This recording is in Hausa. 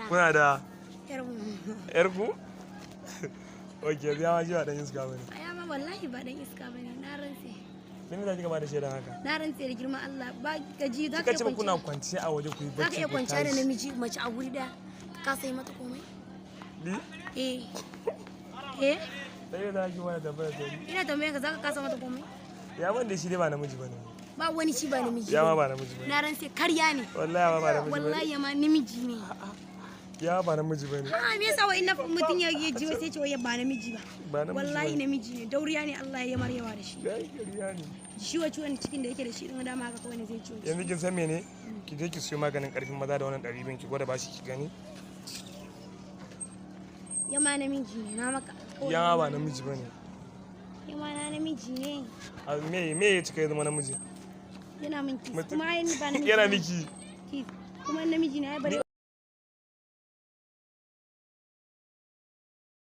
Kuna da Yar ku? Ok, ya ma ji ba dan iska bane. Aya ma wallahi ba dan iska bane, na rantse. Kin da kika ba da shaidan haka? Na rantse da girman Allah ba gaji za ka ce kuna kwance a waje ku yi bacci. Za ka iya kwanciya da namiji mace a guri daya. Ka sai mata komai? Ni? Eh. Sai da ki wani tabbata sai. Ina tambaye ka za ka kasa mata komai? Ya ban da shi dai ba namiji bane. Ba wani shi ba namiji. Ya ma ba namiji bane. Na rantse karya ne. Wallahi ba namiji bane. Wallahi ma namiji ne. Ya ba namiji bane. Me yasa wai na mutun ya ji wai sai ce wai ba namiji ba. Ba namiji. Wallahi namiji ne. Dauriya ne Allah ya maryawa da shi. Yayi kariya ne. Ciwo cikin da yake da shi din dama haka kawai ne zai ciwo. Yanzu kin san mene? Ki je ki siyo maganin karfin maza da wannan 200 ki gwada bashi ki gani. Yama namiji ne na maka. Ya ba namiji bane. Yama na namiji ne. Me ya cika ya zama namiji? Yana min kis kuma ba namiji. Yana miki. Kuma namiji ne ya bari